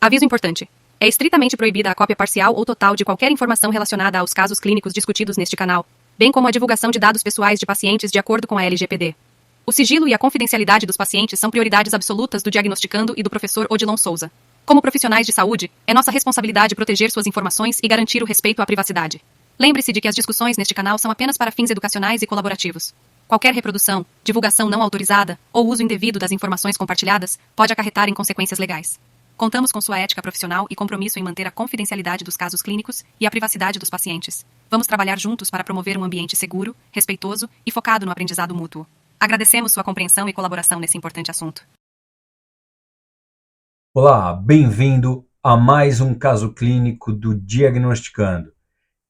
Aviso importante. É estritamente proibida a cópia parcial ou total de qualquer informação relacionada aos casos clínicos discutidos neste canal, bem como a divulgação de dados pessoais de pacientes de acordo com a LGPD. O sigilo e a confidencialidade dos pacientes são prioridades absolutas do diagnosticando e do professor Odilon Souza. Como profissionais de saúde, é nossa responsabilidade proteger suas informações e garantir o respeito à privacidade. Lembre-se de que as discussões neste canal são apenas para fins educacionais e colaborativos. Qualquer reprodução, divulgação não autorizada ou uso indevido das informações compartilhadas pode acarretar em consequências legais. Contamos com sua ética profissional e compromisso em manter a confidencialidade dos casos clínicos e a privacidade dos pacientes. Vamos trabalhar juntos para promover um ambiente seguro, respeitoso e focado no aprendizado mútuo. Agradecemos sua compreensão e colaboração nesse importante assunto. Olá, bem-vindo a mais um caso clínico do Diagnosticando.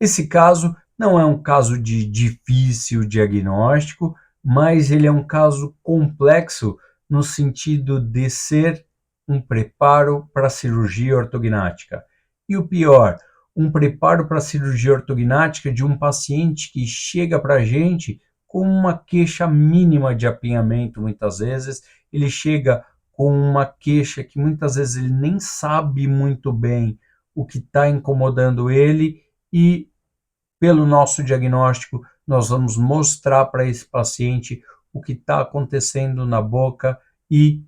Esse caso não é um caso de difícil diagnóstico, mas ele é um caso complexo no sentido de ser um preparo para a cirurgia ortognática. E o pior, um preparo para a cirurgia ortognática de um paciente que chega para a gente com uma queixa mínima de apinhamento, muitas vezes. Ele chega com uma queixa que muitas vezes ele nem sabe muito bem o que está incomodando ele e, pelo nosso diagnóstico, nós vamos mostrar para esse paciente o que está acontecendo na boca e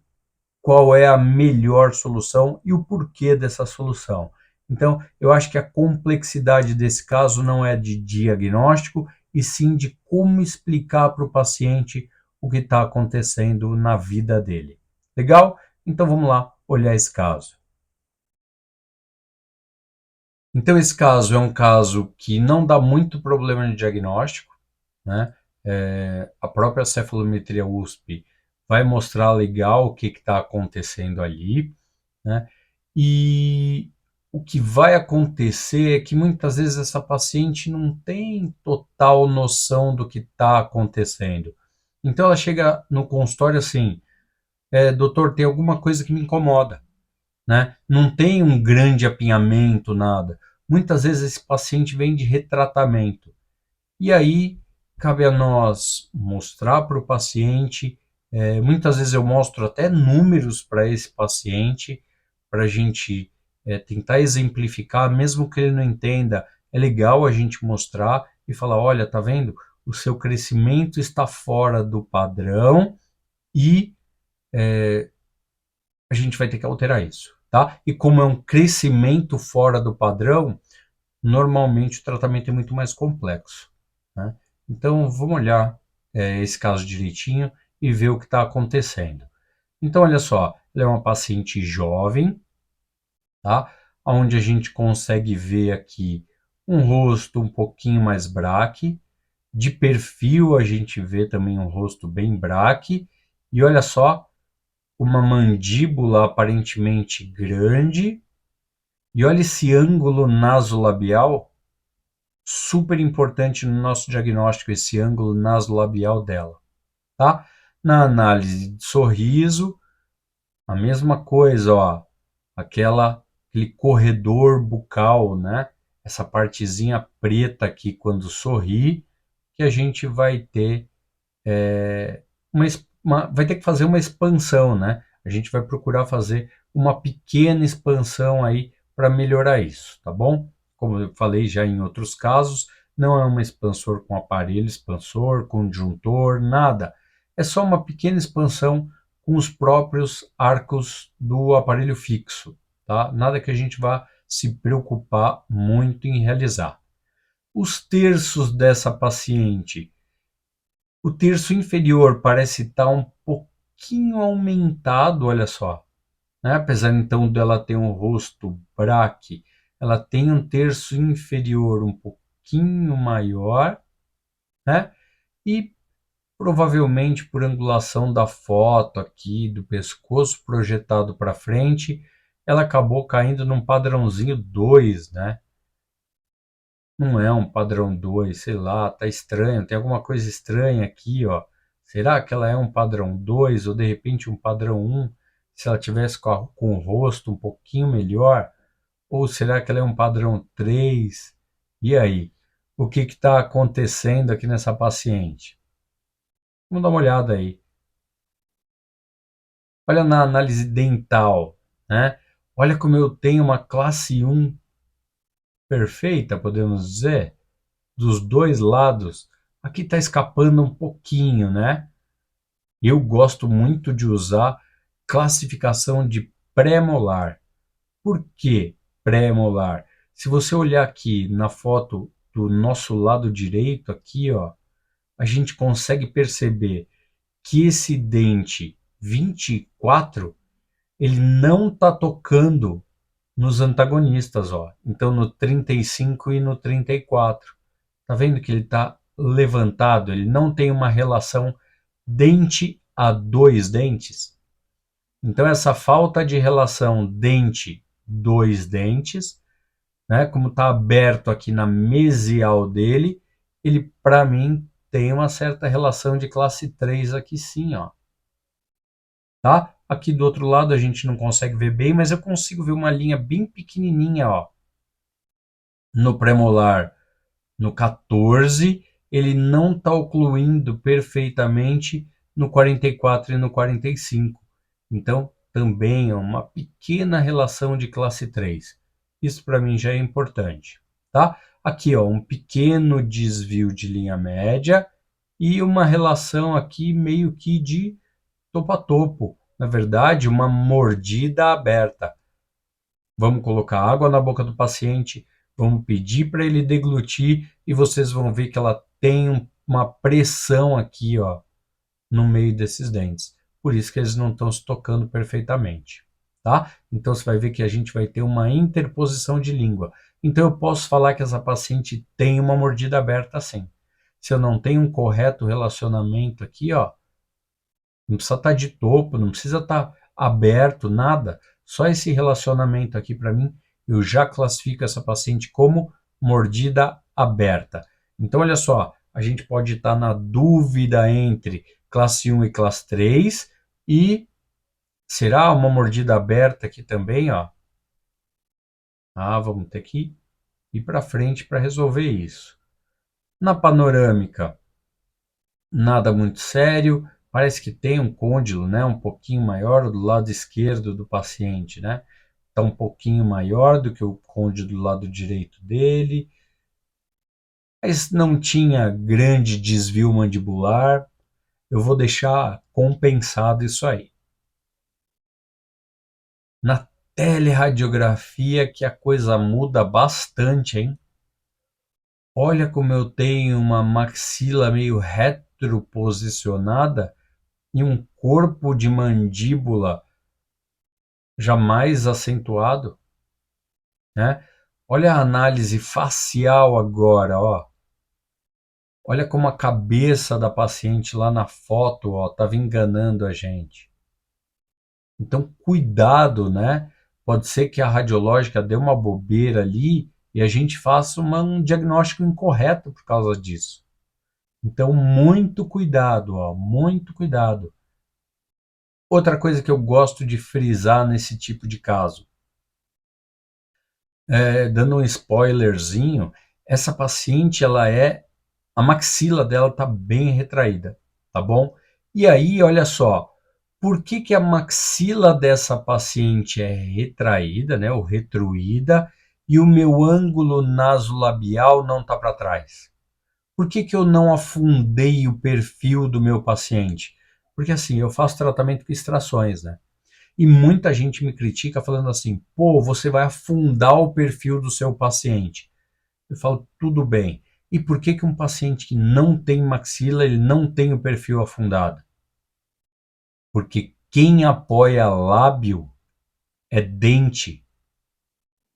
qual é a melhor solução e o porquê dessa solução. Então, eu acho que a complexidade desse caso não é de diagnóstico, e sim de como explicar para o paciente o que está acontecendo na vida dele. Legal? Então vamos lá olhar esse caso. Então esse caso é um caso que não dá muito problema de diagnóstico, né? A própria cefalometria USP vai mostrar legal o que está acontecendo ali, né? E o que vai acontecer é que muitas vezes essa paciente não tem total noção do que está acontecendo. Então ela chega no consultório assim, doutor, tem alguma coisa que me incomoda, né? Não tem um grande apinhamento, nada. Muitas vezes esse paciente vem de retratamento. E aí cabe a nós mostrar para o paciente, muitas vezes eu mostro até números para esse paciente, para a gente tentar exemplificar, mesmo que ele não entenda, é legal a gente mostrar e falar, olha, tá vendo? O seu crescimento está fora do padrão e a gente vai ter que alterar isso, tá? E como é um crescimento fora do padrão, normalmente o tratamento é muito mais complexo, né? Então, vamos olhar esse caso direitinho e ver o que está acontecendo. Então, olha só, ela é uma paciente jovem, tá? Onde a gente consegue ver aqui um rosto um pouquinho mais braque, de perfil a gente vê também um rosto bem braque, e olha só, uma mandíbula aparentemente grande, e olha esse ângulo nasolabial, super importante no nosso diagnóstico, esse ângulo nasolabial dela, tá? Na análise de sorriso, a mesma coisa, ó, aquele corredor bucal, né? Essa partezinha preta aqui quando sorri, que a gente vai ter vai ter que fazer uma expansão, né? A gente vai procurar fazer uma pequena expansão aí para melhorar isso, tá bom? Como eu falei já em outros casos, não é uma expansor com aparelho expansor, conjuntor, nada. É só uma pequena expansão com os próprios arcos do aparelho fixo, tá? Nada que a gente vá se preocupar muito em realizar. Os terços dessa paciente, o terço inferior parece estar um pouquinho aumentado, olha só, né? Apesar então dela ter um rosto braque, ela tem um terço inferior um pouquinho maior, né? E provavelmente por angulação da foto aqui do pescoço projetado para frente, ela acabou caindo num padrãozinho 2, né? Não é um padrão 2, sei lá, tá estranho, tem alguma coisa estranha aqui, ó. Será que ela é um padrão 2 ou de repente um padrão 1? Se ela tivesse com o rosto um pouquinho melhor? Ou será que ela é um padrão 3? E aí? O que está acontecendo aqui nessa paciente? Vamos dar uma olhada aí. Olha na análise dental, né? Olha como eu tenho uma classe 1 perfeita, podemos dizer, dos dois lados. Aqui está escapando um pouquinho, né? Eu gosto muito de usar classificação de pré-molar. Por que pré-molar? Se você olhar aqui na foto do nosso lado direito, aqui, ó, a gente consegue perceber que esse dente 24 ele não está tocando nos antagonistas, ó. Então no 35 e no 34. Tá vendo que ele está levantado? Ele não tem uma relação dente a dois dentes. Então essa falta de relação dente dois dentes, né, como está aberto aqui na mesial dele, ele para mim tem uma certa relação de classe 3 aqui sim, ó. Tá? Aqui do outro lado a gente não consegue ver bem, mas eu consigo ver uma linha bem pequenininha, ó. No premolar, no 14, ele não está ocluindo perfeitamente no 44 e no 45. Então, também é uma pequena relação de classe 3. Isso para mim já é importante, tá? Aqui, ó, um pequeno desvio de linha média e uma relação aqui meio que de topo a topo. Na verdade, uma mordida aberta. Vamos colocar água na boca do paciente, vamos pedir para ele deglutir e vocês vão ver que ela tem uma pressão aqui, ó, no meio desses dentes. Por isso que eles não estão se tocando perfeitamente, tá? Então você vai ver que a gente vai ter uma interposição de língua. Então eu posso falar que essa paciente tem uma mordida aberta sim. Se eu não tenho um correto relacionamento aqui, ó, não precisa estar de topo, não precisa estar aberto, nada. Só esse relacionamento aqui para mim, eu já classifico essa paciente como mordida aberta. Então, olha só, a gente pode estar na dúvida entre classe 1 e classe 3 e será uma mordida aberta aqui também, ó? Ah, vamos ter que ir para frente para resolver isso. Na panorâmica, nada muito sério. Parece que tem um côndilo, né, um pouquinho maior do lado esquerdo do paciente, né? Está um pouquinho maior do que o côndilo do lado direito dele. Mas não tinha grande desvio mandibular. Eu vou deixar compensado isso aí. Na teleradiografia que a coisa muda bastante, hein? Olha como eu tenho uma maxila meio retroposicionada e um corpo de mandíbula jamais acentuado, né? Olha a análise facial agora, ó. Olha como a cabeça da paciente lá na foto, ó, estava enganando a gente. Então, cuidado, né? Pode ser que a radiológica dê uma bobeira ali e a gente faça um diagnóstico incorreto por causa disso. Então, muito cuidado, ó, muito cuidado. Outra coisa que eu gosto de frisar nesse tipo de caso, dando um spoilerzinho, essa paciente, a maxila dela está bem retraída, tá bom? E aí, olha só, por que que a maxila dessa paciente é retraída, né, ou retruída, e o meu ângulo nasolabial não está para trás? Por que que eu não afundei o perfil do meu paciente? Porque assim, eu faço tratamento com extrações, né? E muita gente me critica falando assim, pô, você vai afundar o perfil do seu paciente. Eu falo, tudo bem. E por que que um paciente que não tem maxila, ele não tem o perfil afundado? Porque quem apoia lábio é dente,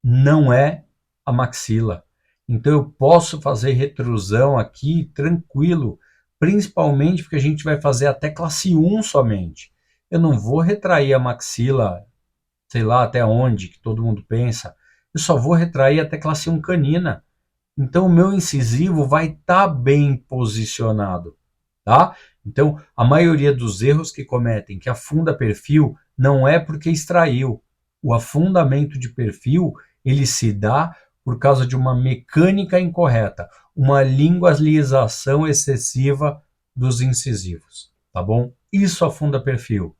não é a maxila. Então eu posso fazer retrusão aqui tranquilo, principalmente porque a gente vai fazer até classe 1 somente. Eu não vou retrair a maxila, sei lá até onde, que todo mundo pensa. Eu só vou retrair até classe 1 canina. Então o meu incisivo vai estar bem posicionado, tá? Então a maioria dos erros que cometem, que afunda perfil, não é porque extraiu. O afundamento de perfil, ele se dá por causa de uma mecânica incorreta, uma lingualização excessiva dos incisivos, tá bom? Isso afunda perfil.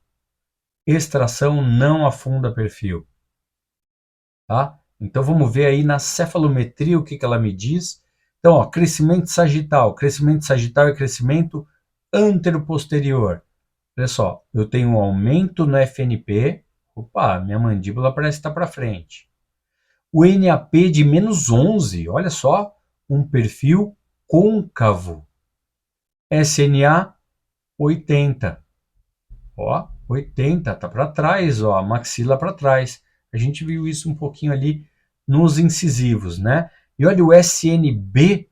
Extração não afunda perfil. tá? Então vamos ver aí na cefalometria o que ela me diz. Então, ó, crescimento sagital. Crescimento sagital é crescimento anteroposterior. Olha só, eu tenho um aumento no FNP. Opa, minha mandíbula parece estar para frente. O NAP de -11, olha só, um perfil côncavo. SNA 80. Ó, 80, tá para trás, ó, a maxila para trás. A gente viu isso um pouquinho ali nos incisivos, né? E olha o SNB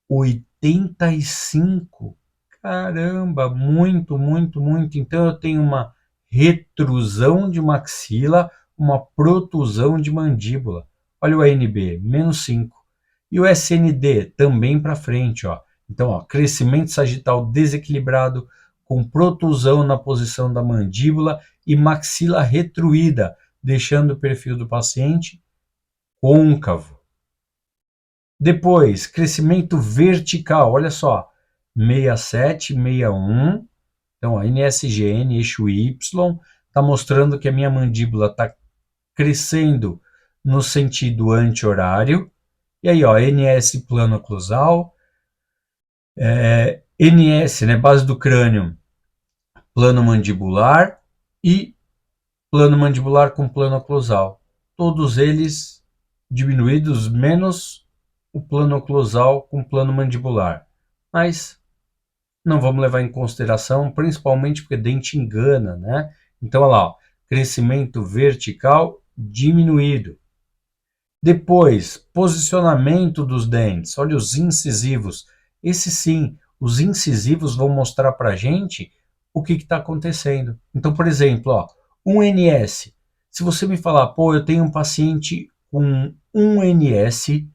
85. Caramba, muito, muito, muito. Então eu tenho uma retrusão de maxila, uma protusão de mandíbula. Olha o ANB, -5. E o SND também para frente, ó. Então, ó, crescimento sagital desequilibrado, com protusão na posição da mandíbula e maxila retruída, deixando o perfil do paciente côncavo. Depois, crescimento vertical, olha só, 67, 61. Então, a NSGN, eixo Y, está mostrando que a minha mandíbula está crescendo no sentido anti-horário. E aí, ó, NS plano oclusal, NS, né, base do crânio, plano mandibular e plano mandibular com plano oclusal. Todos eles diminuídos, menos o plano oclusal com plano mandibular. Mas não vamos levar em consideração, principalmente porque dente engana, né? Então, olha lá, ó, crescimento vertical diminuído. Depois, posicionamento dos dentes. Olha os incisivos. Esse sim, os incisivos vão mostrar para a gente o que está acontecendo. Então, por exemplo, ó, um NS. Se você me falar, pô, eu tenho um paciente com um NS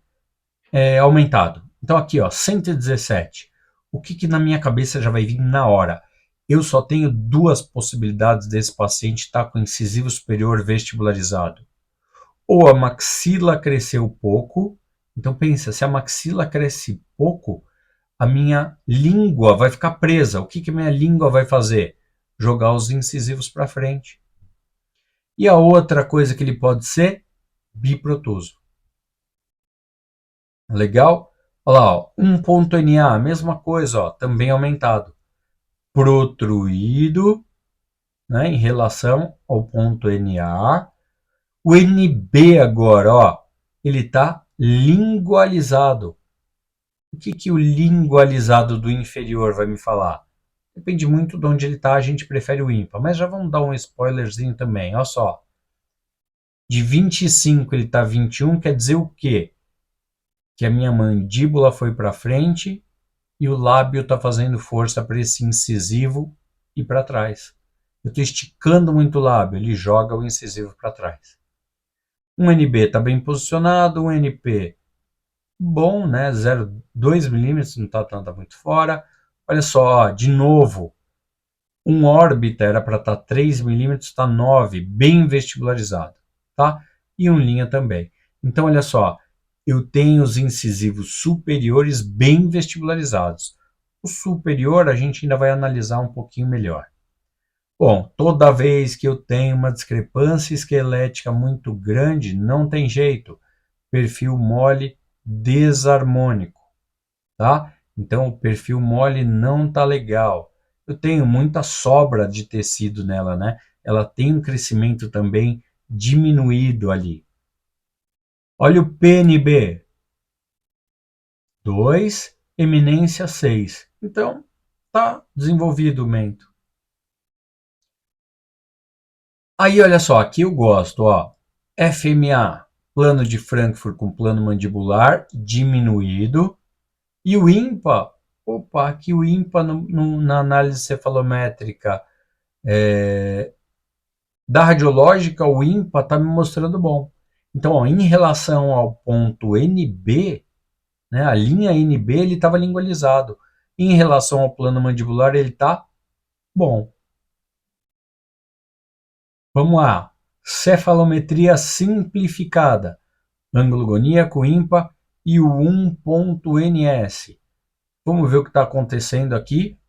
aumentado. Então, aqui, ó, 117. O que na minha cabeça já vai vir na hora? Eu só tenho duas possibilidades desse paciente estar com incisivo superior vestibularizado. Ou a maxila cresceu pouco. Então pensa, se a maxila cresce pouco, a minha língua vai ficar presa. O que a minha língua vai fazer? Jogar os incisivos para frente. E a outra coisa que ele pode ser, biprotuso. Legal? Olha lá, ó, 1.NA, mesma coisa, ó, também aumentado. Protruído, né, em relação ao ponto NA. O NB agora, ó, ele está lingualizado. O que o lingualizado do inferior vai me falar? Depende muito de onde ele está, a gente prefere o ímpar. Mas já vamos dar um spoilerzinho também, olha só. De 25 ele está 21, quer dizer o quê? Que a minha mandíbula foi para frente e o lábio está fazendo força para esse incisivo e para trás. Eu estou esticando muito o lábio, ele joga o incisivo para trás. Um NB está bem posicionado, um NP bom, né? 0,2 milímetros, não está muito fora. Olha só, de novo, um órbita era para estar 3 milímetros, está 9, bem vestibularizado, tá? E um linha também. Então, olha só, eu tenho os incisivos superiores bem vestibularizados. O superior a gente ainda vai analisar um pouquinho melhor. Bom, toda vez que eu tenho uma discrepância esquelética muito grande, não tem jeito. Perfil mole desarmônico, tá? Então o perfil mole não tá legal. Eu tenho muita sobra de tecido nela, né? Ela tem um crescimento também diminuído ali. Olha o PNB. 2, eminência 6. Então, tá desenvolvido o mento. Aí, olha só, aqui eu gosto, ó. FMA, plano de Frankfurt com plano mandibular diminuído. E o ímpar, opa, aqui o ímpar na análise cefalométrica da radiológica, o ímpar está me mostrando bom. Então, ó, em relação ao ponto NB, né, a linha NB, ele estava lingualizado. Em relação ao plano mandibular, ele está bom. Vamos lá. Cefalometria simplificada. Ângulo goníaco ímpar e o 1.NS. Vamos ver o que está acontecendo aqui.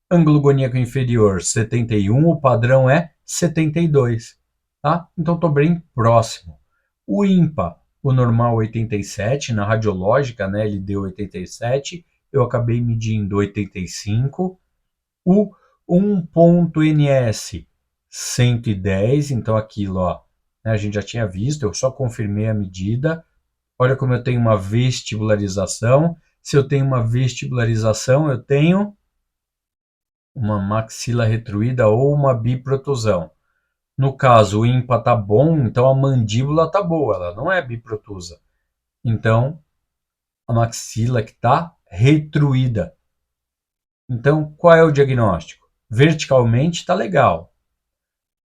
Ângulo goníaco inferior 71, o padrão é 72. Tá? Então estou bem próximo. O ímpar, o normal 87, na radiológica, né, ele deu 87, eu acabei medindo 85. O 1.ns 110, então aquilo, ó, né, a gente já tinha visto, eu só confirmei a medida. Olha como eu tenho uma vestibularização. Se eu tenho uma vestibularização, eu tenho uma maxila retruída ou uma biprotusão. No caso, o ímpar tá bom, então a mandíbula tá boa, ela não é biprotusa. Então, a maxila que está retruída. Então, qual é o diagnóstico? Verticalmente está legal.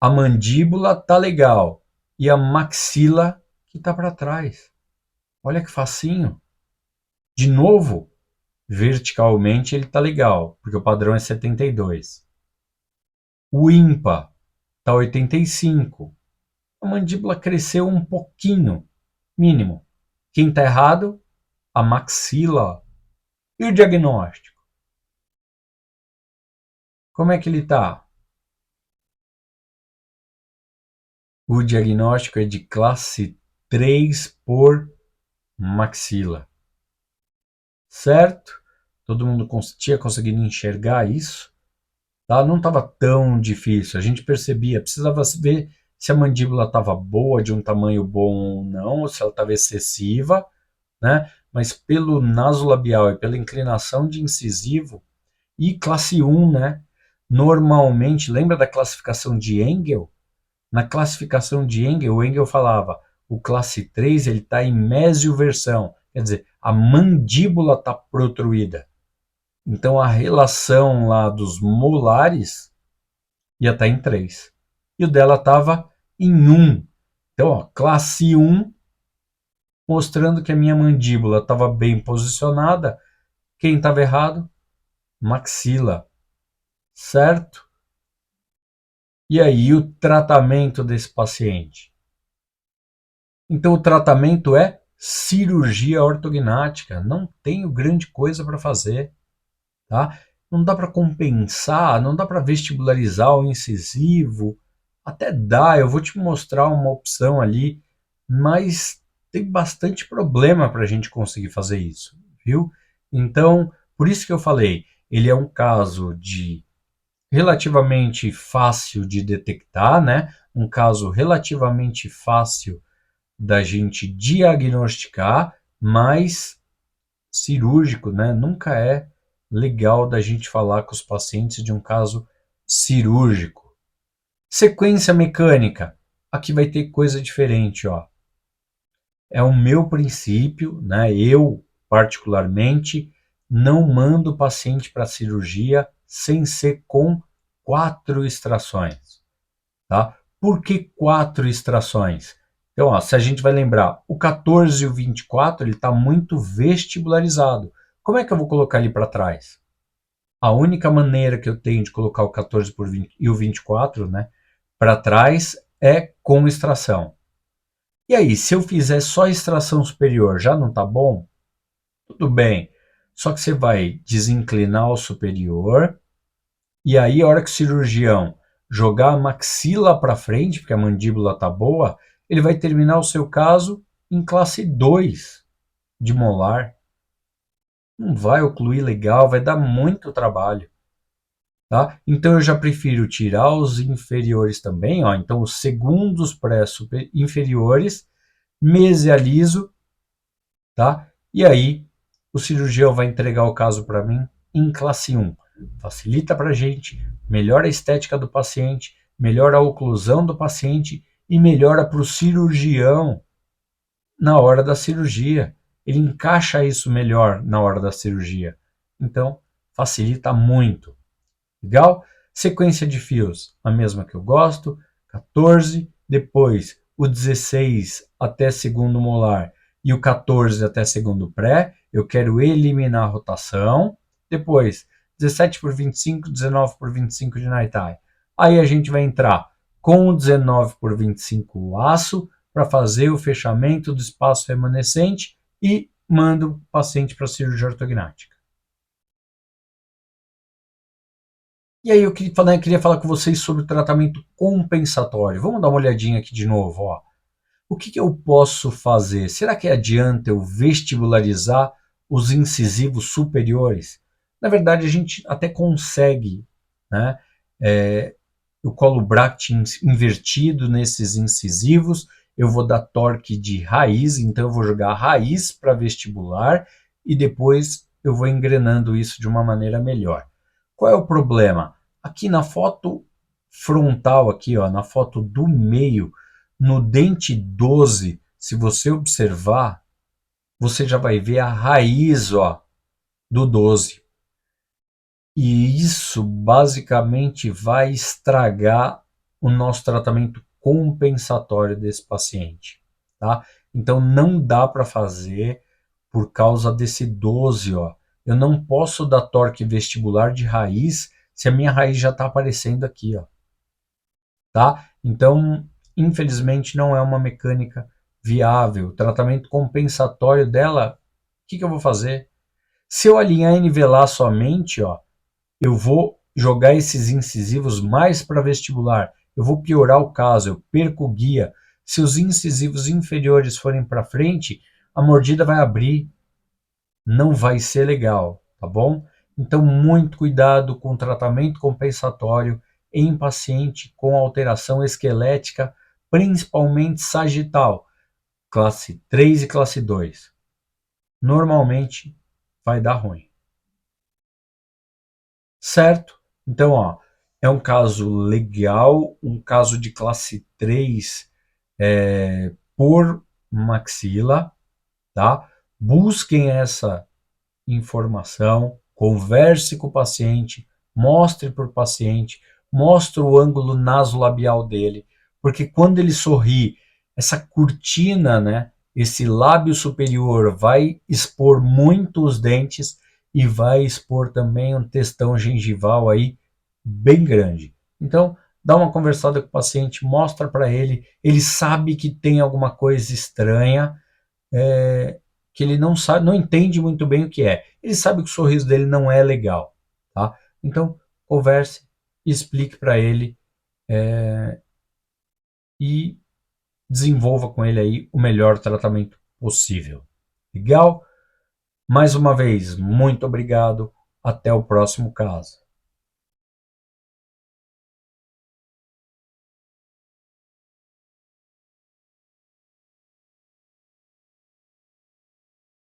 A mandíbula está legal. E a maxila que está para trás. Olha que facinho. De novo, verticalmente ele está legal, porque o padrão é 72. O ímpar está 85. A mandíbula cresceu um pouquinho, mínimo. Quem está errado? A maxila. E o diagnóstico? Como é que ele está? O diagnóstico é de classe 3 por maxila. Certo? Todo mundo tinha conseguido enxergar isso? Tá? Não estava tão difícil. A gente percebia, precisava ver se a mandíbula estava boa, de um tamanho bom ou não, ou se ela estava excessiva, né? Mas pelo nasolabial e pela inclinação de incisivo, e classe 1, né? Normalmente, lembra da classificação de Engel? Na classificação de Engel, o Engel falava, o classe 3 ele está em mesioversão, quer dizer, a mandíbula está protruída. Então a relação lá dos molares ia estar em 3. E o dela estava em 1. Então, ó, classe 1, mostrando que a minha mandíbula estava bem posicionada. Quem estava errado? Maxila. Certo? E aí, o tratamento desse paciente? Então, o tratamento é cirurgia ortognática. Não tenho grande coisa para fazer. Tá? Não dá para compensar, não dá para vestibularizar o incisivo. Até dá, eu vou te mostrar uma opção ali, mas tem bastante problema para a gente conseguir fazer isso, viu? Então, por isso que eu falei, ele é um caso de relativamente fácil de detectar, né? Um caso relativamente fácil da gente diagnosticar, mas cirúrgico, né? Nunca é legal da gente falar com os pacientes de um caso cirúrgico. Sequência mecânica. Aqui vai ter coisa diferente, ó. É o meu princípio, né? Eu, particularmente, não mando o paciente para cirurgia sem ser com 4 extrações, tá? Por que 4 extrações? Então, ó, se a gente vai lembrar, o 14 e o 24, ele está muito vestibularizado. Como é que eu vou colocar ele para trás? A única maneira que eu tenho de colocar o 14 por 20 e o 24, né, para trás é com extração. E aí, se eu fizer só extração superior, já não está bom? Tudo bem. Só que você vai desinclinar o superior, e aí a hora que o cirurgião jogar a maxila para frente, porque a mandíbula está boa, ele vai terminar o seu caso em classe 2 de molar. Não vai ocluir legal, vai dar muito trabalho. Tá? Então eu já prefiro tirar os inferiores também, ó. Então os segundos pré-inferiores, mesializo, tá? E aí o cirurgião vai entregar o caso para mim em classe 1. Facilita para a gente, melhora a estética do paciente, melhora a oclusão do paciente e melhora para o cirurgião na hora da cirurgia. Ele encaixa isso melhor na hora da cirurgia. Então, facilita muito. Legal? Sequência de fios, a mesma que eu gosto, 14, depois o 16 até segundo molar e o 14 até segundo pré, eu quero eliminar a rotação, depois 17 por 25, 19 por 25 de Naitai. Aí a gente vai entrar com o 19 por 25 o aço para fazer o fechamento do espaço remanescente e mando o paciente para a cirurgia ortognática. E aí eu queria falar com vocês sobre o tratamento compensatório. Vamos dar uma olhadinha aqui de novo. Ó. O que eu posso fazer? Será que adianta eu vestibularizar os incisivos superiores? Na verdade, a gente até consegue, né? Eu colo bract invertido nesses incisivos, eu vou dar torque de raiz, então eu vou jogar a raiz para vestibular e depois eu vou engrenando isso de uma maneira melhor. Qual é o problema? Aqui na foto frontal, aqui, ó, na foto do meio, no dente 12, se você observar, você já vai ver a raiz, ó, do 12. E isso basicamente vai estragar o nosso tratamento compensatório desse paciente, tá? Então não dá para fazer por causa desse 12, ó. Eu não posso dar torque vestibular de raiz se a minha raiz já está aparecendo aqui, ó, tá? Então, infelizmente, não é uma mecânica viável. O tratamento compensatório dela, o que eu vou fazer? Se eu alinhar e nivelar somente, ó, eu vou jogar esses incisivos mais para vestibular. Eu vou piorar o caso, eu perco o guia. Se os incisivos inferiores forem para frente, a mordida vai abrir, não vai ser legal, tá bom? Então, muito cuidado com o tratamento compensatório em paciente com alteração esquelética, principalmente sagital, classe 3 e classe 2. Normalmente vai dar ruim. Certo? Então, ó, é um caso legal, um caso de classe 3 por maxila, tá? Busquem essa informação, converse com o paciente, mostre para o paciente, mostre o ângulo nasolabial dele, porque quando ele sorri, essa cortina, né, esse lábio superior vai expor muito os dentes e vai expor também um testão gengival aí bem grande. Então, dá uma conversada com o paciente, mostra para ele, ele sabe que tem alguma coisa estranha, que ele não sabe, não entende muito bem o que é. Ele sabe que o sorriso dele não é legal, tá? Então, converse, explique para ele e desenvolva com ele aí o melhor tratamento possível. Legal? Mais uma vez, muito obrigado. Até o próximo caso.